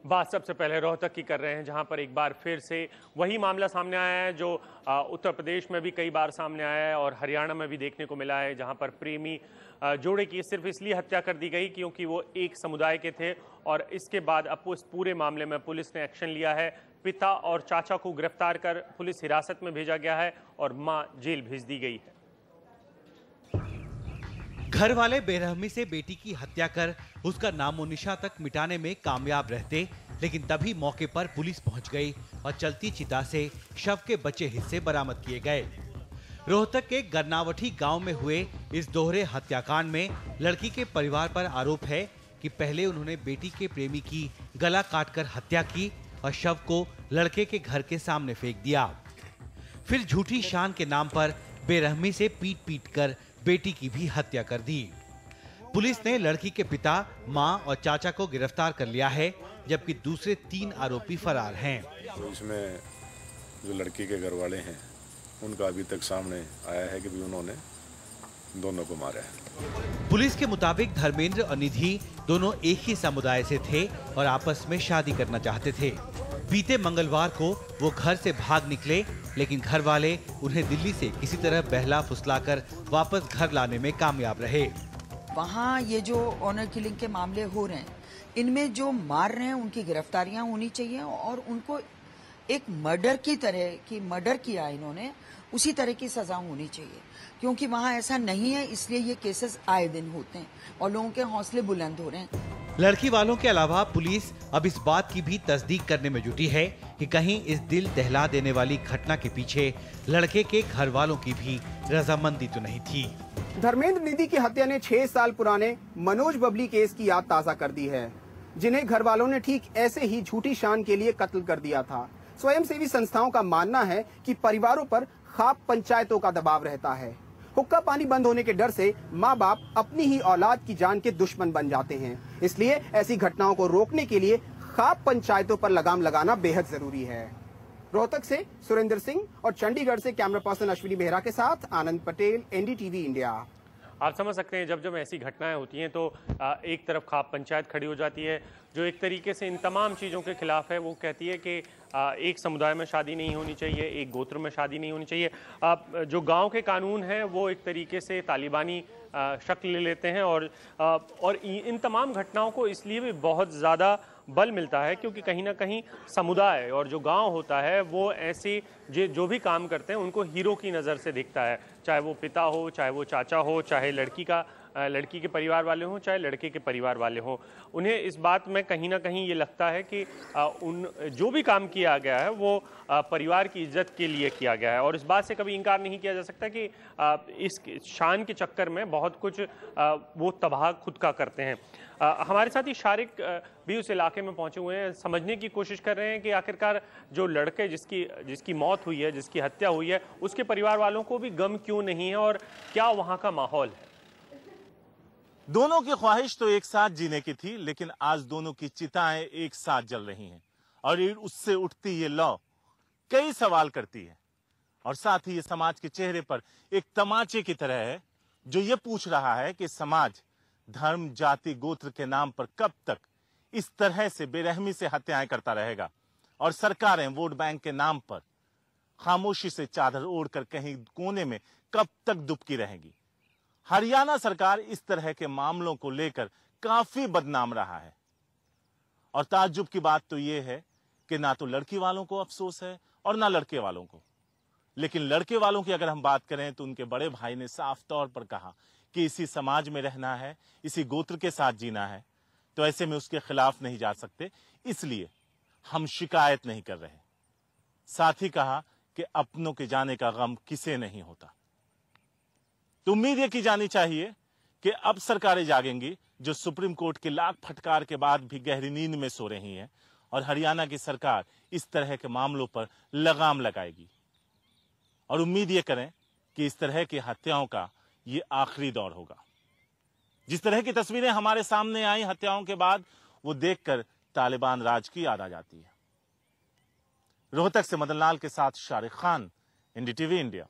बात सबसे पहले रोहतक की कर रहे हैं, जहां पर एक बार फिर से वही मामला सामने आया है जो उत्तर प्रदेश में भी कई बार सामने आया है और हरियाणा में भी देखने को मिला है, जहां पर प्रेमी जोड़े की सिर्फ इसलिए हत्या कर दी गई क्योंकि वो एक समुदाय के थे। और इसके बाद अब इस पूरे मामले में पुलिस ने एक्शन लिया है। पिता और चाचा को गिरफ्तार कर पुलिस हिरासत में भेजा गया है और मां जेल भेज दी गई है। घर वाले बेरहमी से बेटी की हत्या कर उसका नामो निशान तक मिटाने में कामयाब रहते, लेकिन तभी मौके पर पुलिस पहुंच गई और चलती चिता से शव के बचे हिस्से बरामद किए गए। रोहतक के गरनावठी गांव में हुए इस दोहरे हत्याकांड में लड़की के परिवार पर आरोप है कि पहले उन्होंने बेटी के प्रेमी की गला काटकर हत्या की और शव को लड़के के घर के सामने फेंक दिया। फिर झूठी शान के नाम पर बेरहमी से पीट कर बेटी की भी हत्या कर दी। पुलिस ने लड़की के पिता, मां और चाचा को गिरफ्तार कर लिया है, जबकि दूसरे 3 आरोपी फरार हैं। तो इसमें जो लड़की के घर वाले हैं उनका अभी तक सामने आया है कि भी उन्होंने दोनों को मारा है। पुलिस के मुताबिक धर्मेंद्र और निधि दोनों एक ही समुदाय से थे और आपस में शादी करना चाहते थे। बीते मंगलवार को वो घर से भाग निकले, लेकिन घर वाले उन्हें दिल्ली से किसी तरह बहला फुसलाकर वापस घर लाने में कामयाब रहे। वहाँ ये जो ऑनर किलिंग के मामले हो रहे हैं, इनमें जो मार रहे हैं उनकी गिरफ्तारियां होनी चाहिए और उनको एक मर्डर की तरह की मर्डर किया इन्होंने, उसी तरह की सजा होनी चाहिए, क्योंकि वहाँ ऐसा नहीं है, इसलिए ये केसेस आए दिन होते हैं और लोगों के हौसले बुलंद हो रहे हैं। लड़की वालों के अलावा पुलिस अब इस बात की भी तस्दीक करने में जुटी है कि कहीं इस दिल दहला देने वाली घटना के पीछे लड़के के घर वालों की भी रजामंदी तो नहीं थी। धर्मेंद्र निधि की हत्या ने 6 साल पुराने मनोज बबली केस की याद ताजा कर दी है, जिन्हें घर वालों ने ठीक ऐसे ही झूठी शान के लिए कत्ल कर दिया था। स्वयंसेवी संस्थाओं का मानना है कि परिवारों पर खाप पंचायतों का दबाव रहता है। हुक्का पानी बंद होने के डर से माँ बाप अपनी ही औलाद की जान के दुश्मन बन जाते हैं। इसलिए ऐसी घटनाओं को रोकने के लिए खाप पंचायतों पर लगाम लगाना बेहद जरूरी है। रोहतक से सुरेंद्र सिंह और चंडीगढ़ से कैमरा पर्सन अश्विनी बेहरा के साथ आनंद पटेल, एनडीटीवी इंडिया। आप समझ सकते हैं जब ऐसी घटनाएं होती हैं तो एक तरफ खाप पंचायत खड़ी हो जाती है जो एक तरीके से इन तमाम चीज़ों के खिलाफ है। वो कहती है कि एक समुदाय में शादी नहीं होनी चाहिए, एक गोत्र में शादी नहीं होनी चाहिए। जो गांव के कानून हैं वो एक तरीके से तालिबानी शक्ल ले लेते हैं और इन तमाम घटनाओं को इसलिए भी बहुत ज़्यादा बल मिलता है क्योंकि कहीं ना कहीं समुदाय और जो गांव होता है वो ऐसे जो भी काम करते हैं उनको हीरो की नज़र से दिखता है, चाहे वो पिता हो, चाहे वो चाचा हो, चाहे लड़की के परिवार वाले हों, चाहे लड़के के परिवार वाले हों। उन्हें इस बात में कहीं ना कहीं ये लगता है कि जो भी काम किया गया है वो परिवार की इज्जत के लिए किया गया है और इस बात से कभी इनकार नहीं किया जा सकता कि इस शान के चक्कर में बहुत कुछ वो तबाह खुद का करते हैं। हमारे साथ ही शारिक भी उस इलाके में पहुंचे हुए हैं, समझने की कोशिश कर रहे हैं कि आखिरकार जो लड़के जिसकी मौत हुई है, जिसकी हत्या हुई है, उसके परिवार वालों को भी गम क्यों नहीं है और क्या वहां का माहौल है। दोनों की ख्वाहिश तो एक साथ जीने की थी, लेकिन आज दोनों की चिताएं एक साथ जल रही हैं और उससे उठती ये लौ कई सवाल करती है और साथ ही ये समाज के चेहरे पर एक तमाचे की तरह है जो ये पूछ रहा है कि समाज धर्म, जाति, गोत्र के नाम पर कब तक इस तरह से बेरहमी से हत्याएं करता रहेगा और सरकारें वोट बैंक के नाम पर खामोशी से चादर ओढ़कर कहीं कोने में कब तक दुबकी रहेंगी। हरियाणा सरकार इस तरह के मामलों को लेकर काफी बदनाम रहा है और ताज्जुब की बात तो यह है कि ना तो लड़की वालों को अफसोस है और ना लड़के वालों को। लेकिन लड़के वालों की अगर हम बात करें तो उनके बड़े भाई ने साफ तौर पर कहा कि इसी समाज में रहना है, इसी गोत्र के साथ जीना है, तो ऐसे में उसके खिलाफ नहीं जा सकते, इसलिए हम शिकायत नहीं कर रहे। साथ ही कहा कि अपनों के जाने का गम किसे नहीं होता। तो उम्मीद यह की जानी चाहिए कि अब सरकारें जागेंगी जो सुप्रीम कोर्ट के लाख फटकार के बाद भी गहरी नींद में सो रही हैं और हरियाणा की सरकार इस तरह के मामलों पर लगाम लगाएगी और उम्मीद ये करें कि इस तरह की हत्याओं का ये आखिरी दौर होगा। जिस तरह की तस्वीरें हमारे सामने आई हत्याओं के बाद, वो देखकर तालिबान राज की याद आ जाती है। रोहतक से मदन लाल के साथ शारिक खान, एनडीटीवी इंडिया।